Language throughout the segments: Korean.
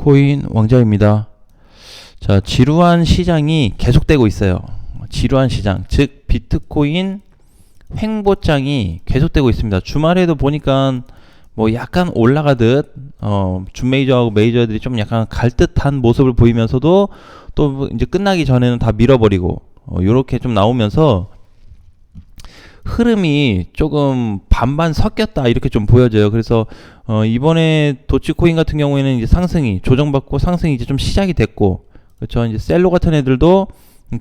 비트코인 왕자입니다. 자, 지루한 시장이 계속되고 있어요. 지루한 시장, 즉 비트코인 횡보장이 계속되고 있습니다. 주말에도 보니까 뭐 약간 올라가듯 준메이저하고 메이저들이 좀 약간 갈 듯한 모습을 보이면서도 또 이제 끝나기 전에는 다 밀어버리고 요렇게 좀 나오면서 흐름이 조금 반반 섞였다 이렇게 좀 보여져요. 그래서 이번에 도치코인 같은 경우에는 이제 상승이 조정받고 상승이 이제 좀 시작이 됐고, 그렇죠. 이제 셀로 같은 애들도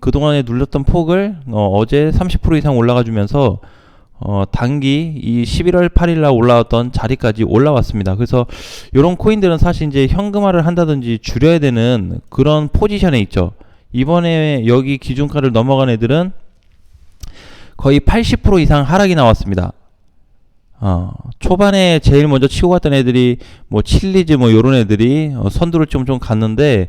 그동안에 눌렸던 폭을 어제 30% 이상 올라가 주면서 단기 이 11월 8일 날 올라왔던 자리까지 올라왔습니다. 그래서 이런 코인들은 사실 이제 현금화를 한다든지 줄여야 되는 그런 포지션에 있죠. 이번에 여기 기준가를 넘어간 애들은 거의 80% 이상 하락이 나왔습니다. 초반에 제일 먼저 치고 갔던 애들이 뭐 칠리즈 뭐 요런 애들이 선두를 좀 갔는데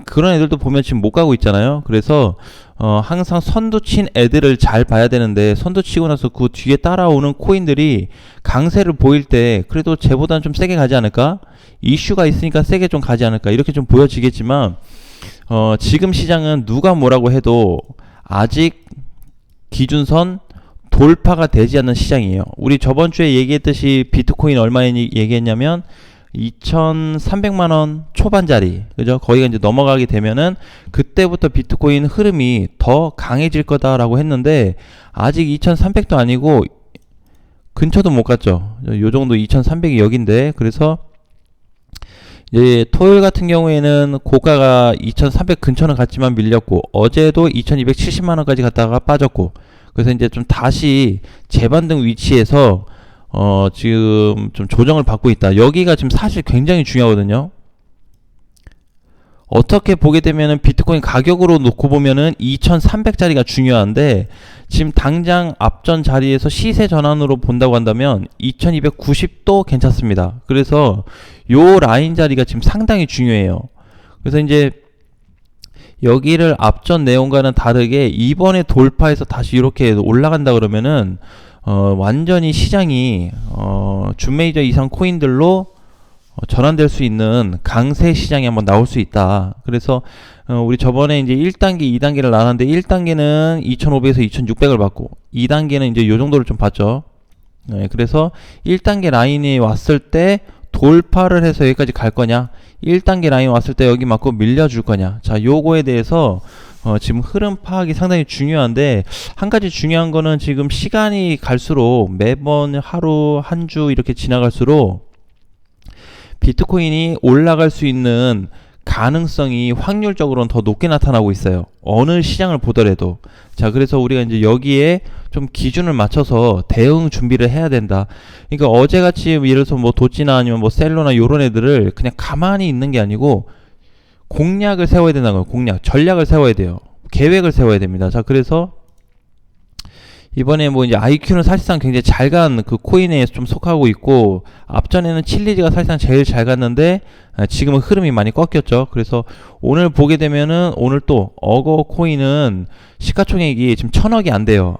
그런 애들도 보면 지금 못 가고 있잖아요. 그래서 항상 선두 친 애들을 잘 봐야 되는데, 선두 치고 나서 그 뒤에 따라오는 코인들이 강세를 보일 때 그래도 쟤보다는 좀 세게 가지 않을까? 이슈가 있으니까 세게 좀 가지 않을까? 이렇게 좀 보여지겠지만 지금 시장은 누가 뭐라고 해도 아직 기준선 돌파가 되지 않는 시장이에요. 우리 저번 주에 얘기했듯이 비트코인 얼마에 얘기했냐면 2,300만원 초반짜리, 그죠? 거기가 이제 넘어가게 되면은 그때부터 비트코인 흐름이 더 강해질 거다라고 했는데 아직 2,300도 아니고 근처도 못 갔죠. 요 정도 2,300이 여긴데, 그래서 이제 토요일 같은 경우에는 고가가 2,300 근처는 갔지만 밀렸고, 어제도 2,270만원까지 갔다가 빠졌고, 그래서 이제 좀 다시 재반등 위치에서 지금 좀 조정을 받고 있다. 여기가 지금 사실 굉장히 중요하거든요. 어떻게 보게 되면은 비트코인 가격으로 놓고 보면은 2,300짜리가 중요한데, 지금 당장 앞전 자리에서 시세 전환으로 본다고 한다면 2,290도 괜찮습니다. 그래서 요 라인 자리가 지금 상당히 중요해요. 그래서 이제 여기를 앞전 내용과는 다르게 이번에 돌파해서 다시 이렇게 올라간다 그러면은 완전히 시장이 준메이저 이상 코인들로 전환될 수 있는 강세 시장이 한번 나올 수 있다. 그래서 우리 저번에 이제 1단계, 2단계를 나눴는데 1단계는 2,500에서 2,600을 받고 2단계는 이제 요 정도를 좀 봤죠. 네, 그래서 1단계 라인이 왔을 때 돌파를 해서 여기까지 갈 거냐, 1단계 라인 왔을 때 여기 맞고 밀려줄 거냐. 자, 요거에 대해서 지금 흐름 파악이 상당히 중요한데, 한 가지 중요한 거는 지금 시간이 갈수록 매번 하루 한 주 이렇게 지나갈수록 비트코인이 올라갈 수 있는 가능성이 확률적으로는 더 높게 나타나고 있어요. 어느 시장을 보더라도. 자, 그래서 우리가 이제 여기에 좀 기준을 맞춰서 대응 준비를 해야 된다. 그러니까 어제같이 예를 들어서 뭐 도지나 아니면 뭐 셀로나 요런 애들을 그냥 가만히 있는 게 아니고 공략을 세워야 된다는 거예요. 공략, 전략을 세워야 돼요. 계획을 세워야 됩니다. 자, 그래서 이번에 뭐 이제 IQ는 사실상 굉장히 잘 간 그 코인에 좀 속하고 있고, 앞전에는 칠리즈가 사실상 제일 잘 갔는데 지금은 흐름이 많이 꺾였죠. 그래서 오늘 보게 되면은 오늘 또 어거 코인은 시가총액이 지금 1,000억이 안 돼요.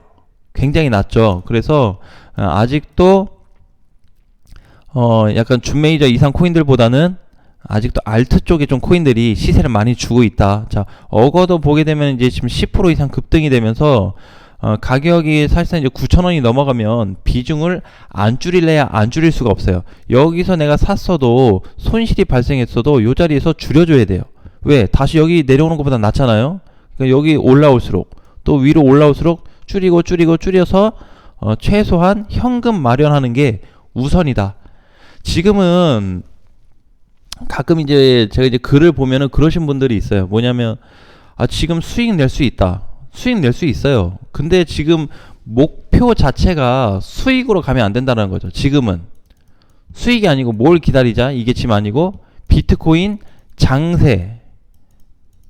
굉장히 낮죠. 그래서 아직도 약간 준메이저 이상 코인들보다는 아직도 알트 쪽에 좀 코인들이 시세를 많이 주고 있다. 자, 어거도 보게 되면 이제 지금 10% 이상 급등이 되면서 가격이 사실상 이제 9,000원이 넘어가면 비중을 안 줄일래야 안 줄일 수가 없어요. 여기서 내가 샀어도 손실이 발생했어도 요 자리에서 줄여줘야 돼요. 왜? 다시 여기 내려오는 것보다 낫잖아요. 그러니까 여기 올라올수록, 또 위로 올라올수록 줄여서 최소한 현금 마련하는 게 우선이다. 지금은 가끔 이제 제가 이제 글을 보면은 그러신 분들이 있어요. 뭐냐면 지금 수익 낼 수 있다. 수익 낼 수 있어요. 근데 지금 목표 자체가 수익으로 가면 안 된다는 거죠. 지금은 수익이 아니고 뭘 기다리자, 이게 지금 아니고 비트코인 장세,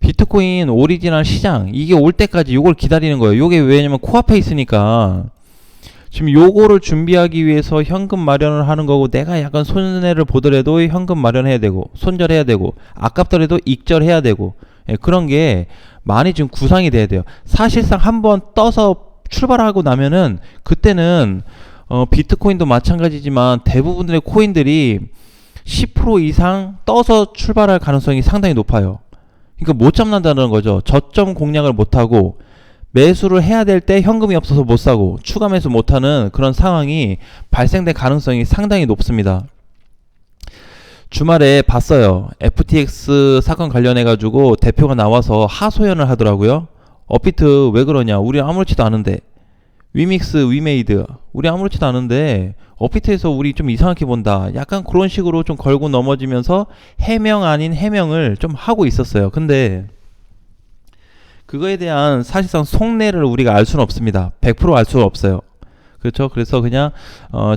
비트코인 오리지널 시장, 이게 올 때까지 요걸 기다리는 거예요. 요게 왜냐면 코앞에 있으니까. 지금 요거를 준비하기 위해서 현금 마련을 하는 거고, 내가 약간 손해를 보더라도 현금 마련해야 되고, 손절해야 되고, 아깝더라도 익절해야 되고, 그런 게 많이 지금 구상이 돼야 돼요. 사실상 한번 떠서 출발하고 나면은 그때는 비트코인도 마찬가지지만 대부분의 코인들이 10% 이상 떠서 출발할 가능성이 상당히 높아요. 그러니까 못 잡는다는 거죠. 저점 공략을 못하고 매수를 해야 될 때 현금이 없어서 못 사고 추가 매수 못하는 그런 상황이 발생될 가능성이 상당히 높습니다. 주말에 봤어요. FTX 사건 관련해가지고 대표가 나와서 하소연을 하더라고요. 업비트 왜 그러냐? 우리 아무렇지도 않은데. 위믹스, 위메이드 우리 아무렇지도 않은데 업비트에서 우리 좀 이상하게 본다. 약간 그런 식으로 좀 걸고 넘어지면서 해명 아닌 해명을 좀 하고 있었어요. 근데 그거에 대한 사실상 속내를 우리가 알 수는 없습니다. 100% 알 수는 없어요. 그렇죠? 그래서 그냥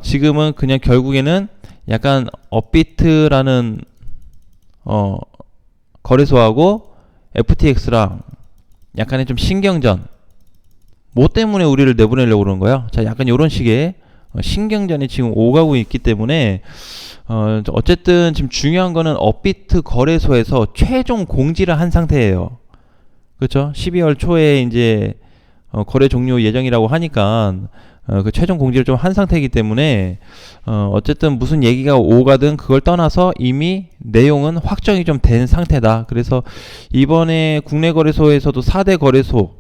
지금은 그냥 결국에는 약간 업비트라는 거래소하고 FTX랑 약간의 좀 신경전, 뭐 때문에 우리를 내보내려고 그러는 거야? 자, 약간 이런 식의 신경전이 지금 오가고 있기 때문에 어쨌든 지금 중요한 거는 업비트 거래소에서 최종 공지를 한 상태예요. 그렇죠? 12월 초에 이제 거래 종료 예정이라고 하니까 그 최종 공지를 좀 한 상태이기 때문에 어쨌든 무슨 얘기가 오가든 그걸 떠나서 이미 내용은 확정이 좀 된 상태다. 그래서 이번에 국내 거래소에서도 4대 거래소에서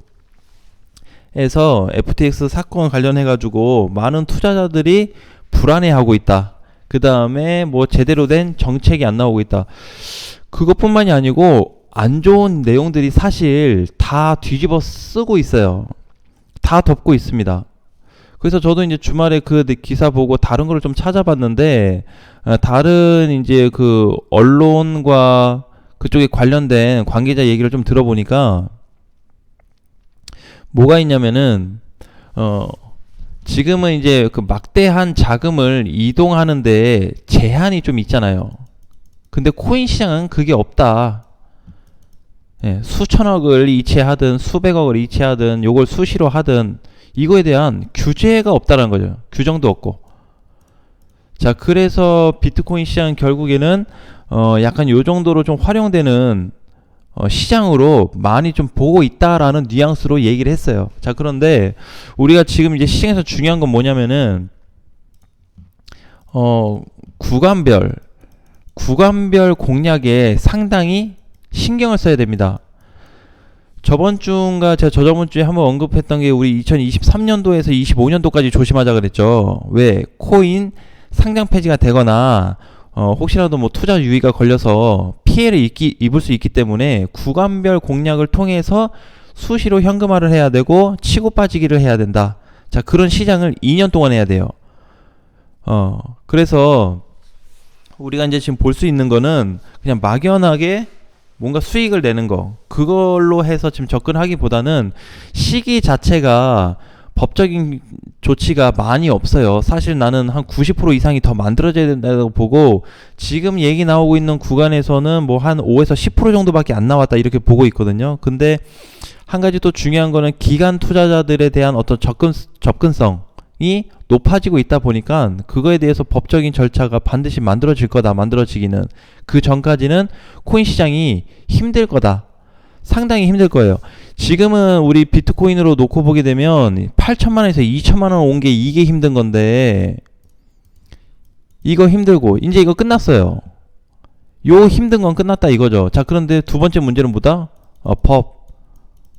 FTX 사건 관련해 가지고 많은 투자자들이 불안해하고 있다. 그 다음에 뭐 제대로 된 정책이 안 나오고 있다. 그것뿐만이 아니고 안 좋은 내용들이 사실 다 뒤집어 쓰고 있어요. 다 덮고 있습니다. 그래서 저도 이제 주말에 그 기사 보고 다른 걸 좀 찾아봤는데 다른 이제 그 언론과 그쪽에 관련된 관계자 얘기를 좀 들어보니까 뭐가 있냐면은 지금은 이제 그 막대한 자금을 이동하는데 제한이 좀 있잖아요. 근데 코인 시장은 그게 없다. 예, 수천억을 이체하든 수백억을 이체하든 요걸 수시로 하든 이거에 대한 규제가 없다는 거죠. 규정도 없고. 자, 그래서 비트코인 시장 결국에는 약간 요 정도로 좀 활용되는 시장으로 많이 좀 보고 있다라는 뉘앙스로 얘기를 했어요. 자, 그런데 우리가 지금 이제 시장에서 중요한 건 뭐냐면은 구간별 공략에 상당히 신경을 써야 됩니다. 저번 주인가 제가 저저번 주에 한번 언급했던 게 우리 2023년도에서 25년도까지 조심하자 그랬죠. 왜? 코인 상장 폐지가 되거나 혹시라도 뭐 투자 유의가 걸려서 피해를 입을 수 있기 때문에 구간별 공략을 통해서 수시로 현금화를 해야 되고 치고 빠지기를 해야 된다. 자, 그런 시장을 2년 동안 해야 돼요. 그래서 우리가 이제 지금 볼 수 있는 거는 그냥 막연하게 뭔가 수익을 내는 거 그걸로 해서 지금 접근하기보다는 시기 자체가 법적인 조치가 많이 없어요. 사실 나는 한 90% 이상이 더 만들어져야 된다고 보고 지금 얘기 나오고 있는 구간에서는 뭐 한 5에서 10% 정도밖에 안 나왔다 이렇게 보고 있거든요. 근데 한 가지 또 중요한 거는 기관 투자자들에 대한 어떤 접근성이 높아지고 있다 보니까 그거에 대해서 법적인 절차가 반드시 만들어질 거다. 만들어지기는 그 전까지는 코인 시장이 힘들 거다. 상당히 힘들 거예요. 지금은 우리 비트코인으로 놓고 보게 되면 8천만원에서 2천만원 온 게 이게 힘든 건데 이거 힘들고 이제 이거 끝났어요. 요 힘든 건 끝났다 이거죠. 자, 그런데 두 번째 문제는 뭐다?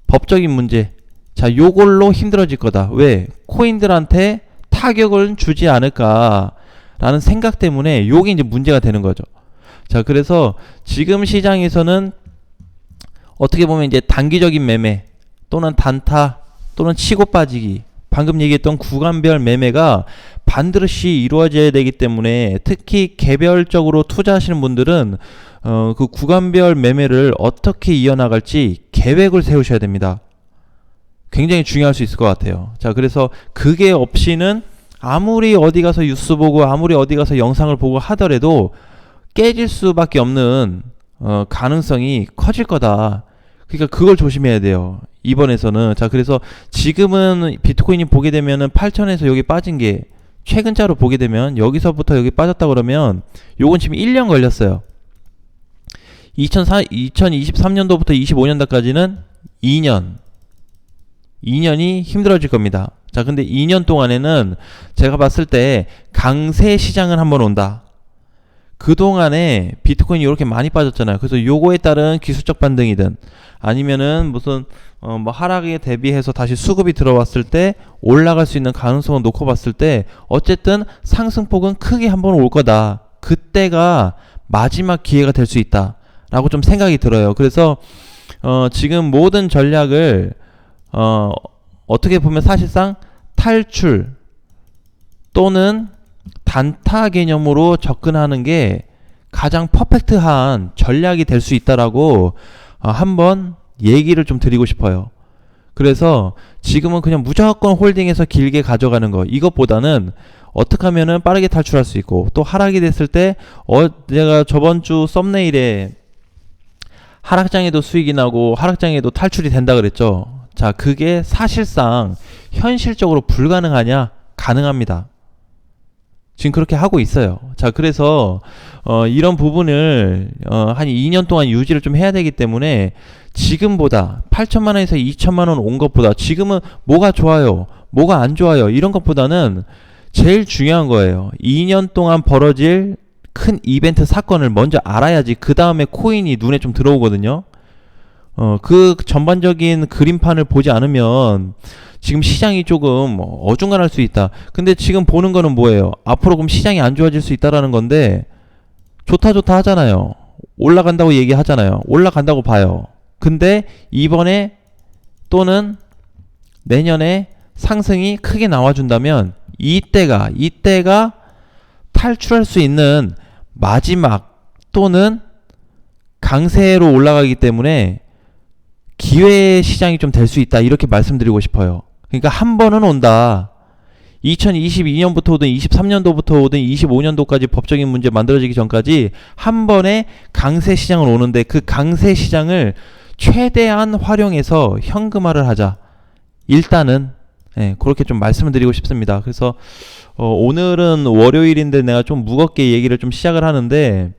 법적인 문제. 자, 요걸로 힘들어질 거다. 왜? 코인들한테 타격을 주지 않을까라는 생각 때문에 요게 이제 문제가 되는 거죠. 자, 그래서 지금 시장에서는 어떻게 보면 이제 단기적인 매매 또는 단타 또는 치고 빠지기 방금 얘기했던 구간별 매매가 반드시 이루어져야 되기 때문에 특히 개별적으로 투자하시는 분들은 그 구간별 매매를 어떻게 이어나갈지 계획을 세우셔야 됩니다. 굉장히 중요할 수 있을 것 같아요. 자, 그래서 그게 없이는 아무리 어디 가서 뉴스 보고 아무리 어디 가서 영상을 보고 하더라도 깨질 수밖에 없는 가능성이 커질 거다. 그러니까 그걸 조심해야 돼요. 이번에서는. 자, 그래서 지금은 비트코인이 보게 되면은 8천에서 여기 빠진 게 최근자로 보게 되면 여기서부터 여기 빠졌다 그러면 요건 지금 1년 걸렸어요. 2023년도부터 25년도까지는 2년이 힘들어질 겁니다. 자, 근데 2년 동안에는 제가 봤을 때 강세 시장은 한번 온다. 그동안에 비트코인이 이렇게 많이 빠졌잖아요. 그래서 요거에 따른 기술적 반등이든 아니면은 무슨 뭐 하락에 대비해서 다시 수급이 들어왔을 때 올라갈 수 있는 가능성을 놓고 봤을 때 어쨌든 상승폭은 크게 한번 올 거다. 그때가 마지막 기회가 될 수 있다 라고 좀 생각이 들어요. 그래서 지금 모든 전략을 어떻게 보면 사실상 탈출 또는 단타 개념으로 접근하는 게 가장 퍼펙트한 전략이 될 수 있다라고 한번 얘기를 좀 드리고 싶어요. 그래서 지금은 그냥 무조건 홀딩해서 길게 가져가는 거, 이것보다는 어떻게 하면은 빠르게 탈출할 수 있고, 또 하락이 됐을 때 내가 저번 주 썸네일에 하락장에도 수익이 나고 하락장에도 탈출이 된다 그랬죠. 자, 그게 사실상 현실적으로 불가능하냐? 가능합니다. 지금 그렇게 하고 있어요. 자, 그래서 이런 부분을 한 2년 동안 유지를 좀 해야 되기 때문에 지금보다 8천만 원에서 2천만 원 온 것보다 지금은 뭐가 좋아요, 뭐가 안 좋아요, 이런 것보다는 제일 중요한 거예요. 2년 동안 벌어질 큰 이벤트 사건을 먼저 알아야지 그 다음에 코인이 눈에 좀 들어오거든요. 그 전반적인 그림판을 보지 않으면 지금 시장이 조금 어중간할 수 있다. 근데 지금 보는 거는 뭐예요? 앞으로 그럼 시장이 안 좋아질 수 있다라는 건데, 좋다 하잖아요. 올라간다고 얘기하잖아요. 올라간다고 봐요. 근데 이번에 또는 내년에 상승이 크게 나와준다면 이때가 탈출할 수 있는 마지막 또는 강세로 올라가기 때문에 기회 시장이 좀 될 수 있다, 이렇게 말씀드리고 싶어요. 그러니까 한 번은 온다. 2022년부터 오든 23년도부터 오든 25년도까지 법적인 문제 만들어지기 전까지 한 번에 강세 시장을 오는데, 그 강세 시장을 최대한 활용해서 현금화를 하자. 일단은 그렇게 좀 말씀을 드리고 싶습니다. 그래서 오늘은 월요일인데 내가 좀 무겁게 얘기를 좀 시작을 하는데,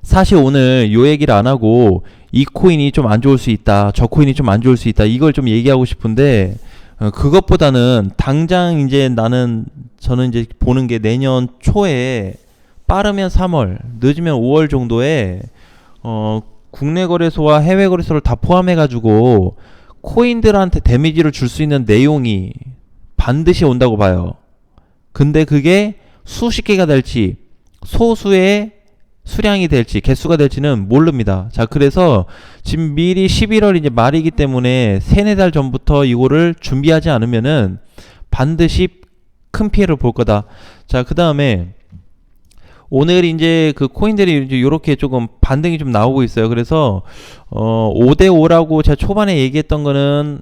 사실 오늘 요 얘기를 안 하고 이 코인이 좀 안 좋을 수 있다, 저 코인이 좀 안 좋을 수 있다, 이걸 좀 얘기하고 싶은데, 그것보다는 당장 이제 저는 이제 보는 게 내년 초에, 빠르면 3월, 늦으면 5월 정도에 국내 거래소와 해외 거래소를 다 포함해 가지고 코인들한테 데미지를 줄 수 있는 내용이 반드시 온다고 봐요. 근데 그게 수십 개가 될지 소수의 수량이 될지 개수가 될지는 모릅니다. 자, 그래서 지금 미리 11월 이제 말이기 때문에 3-4달 전부터 이거를 준비하지 않으면은 반드시 큰 피해를 볼 거다. 자, 그 다음에 오늘 이제 그 코인들이 이제 요렇게 조금 반등이 좀 나오고 있어요. 그래서 5대5라고 제가 초반에 얘기했던 거는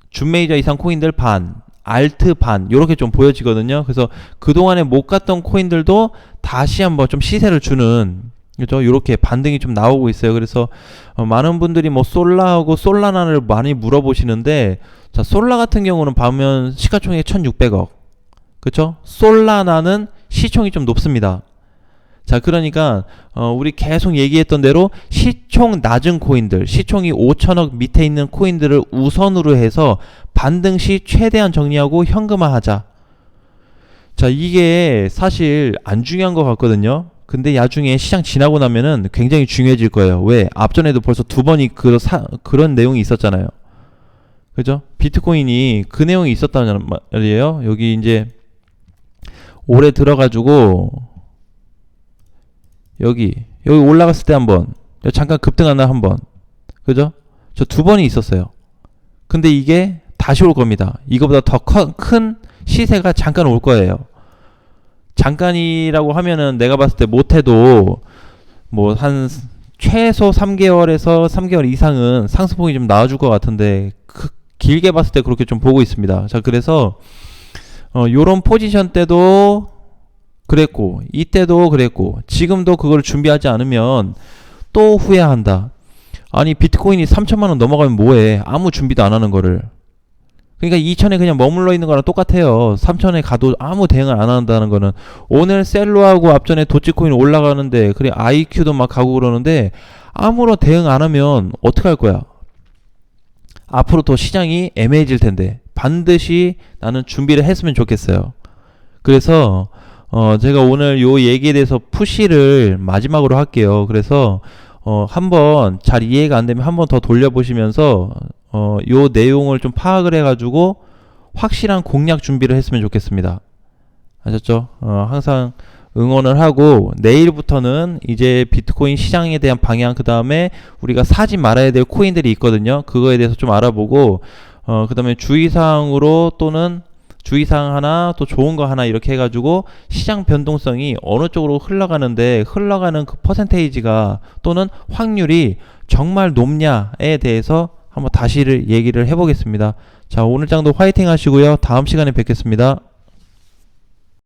준메이저 이상 코인들 반, 알트 반, 요렇게 좀 보여지거든요. 그래서 그동안에 못 갔던 코인들도 다시 한번 좀 시세를 주는, 그죠? 요렇게 반등이 좀 나오고 있어요. 그래서 많은 분들이 뭐 솔라하고 솔라나를 많이 물어보시는데, 자, 솔라 같은 경우는 보면 시가총액 1600억, 그쵸? 솔라나는 시총이 좀 높습니다. 자, 그러니까 우리 계속 얘기했던 대로 시총 낮은 코인들, 시총이 5천억 밑에 있는 코인들을 우선으로 해서 반등 시 최대한 정리하고 현금화하자. 자, 이게 사실 안 중요한 것 같거든요. 근데 나중에 시장 지나고 나면은 굉장히 중요해질 거예요. 왜? 앞전에도 벌써 2번이 그런 내용이 있었잖아요. 그죠? 비트코인이 그 내용이 있었단 말이에요. 여기 이제 올해 들어가지고 여기 올라갔을 때 한번, 잠깐 급등하나 한번, 그죠? 저 2번이 있었어요. 근데 이게 다시 올 겁니다. 이거보다 더 큰 시세가 잠깐 올 거예요. 잠깐이라고 하면은 내가 봤을 때 못해도 뭐 한 최소 3개월에서 3개월 이상은 상승폭이 좀 나와줄 것 같은데, 길게 봤을 때 그렇게 좀 보고 있습니다. 자, 그래서 요런 포지션 때도 그랬고, 이때도 그랬고, 지금도 그걸 준비하지 않으면 또 후회한다. 아니, 비트코인이 3천만원 넘어가면 뭐해? 아무 준비도 안 하는 거를. 그러니까 2천에 그냥 머물러 있는 거랑 똑같아요. 3천에 가도 아무 대응을 안 한다는 거는. 오늘 셀로하고 앞전에 도치코인 올라가는데, 그래 IQ도 막 가고 그러는데 아무런 대응 안 하면 어떡할 거야? 앞으로 더 시장이 애매해질 텐데 반드시 나는 준비를 했으면 좋겠어요. 그래서 제가 오늘 요 얘기에 대해서 푸시를 마지막으로 할게요. 그래서 한번 잘 이해가 안 되면 한번 더 돌려보시면서 요 내용을 좀 파악을 해가지고 확실한 공략 준비를 했으면 좋겠습니다. 아셨죠? 항상 응원을 하고 내일부터는 이제 비트코인 시장에 대한 방향, 그 다음에 우리가 사지 말아야 될 코인들이 있거든요. 그거에 대해서 좀 알아보고 그 다음에 주의사항으로 또는 주의사항 하나 또 좋은 거 하나 이렇게 해가지고 시장 변동성이 어느 쪽으로 흘러가는데 흘러가는 그 퍼센테이지가 또는 확률이 정말 높냐에 대해서 한번 다시 얘기를 해보겠습니다. 자, 오늘 장도 화이팅 하시고요. 다음 시간에 뵙겠습니다.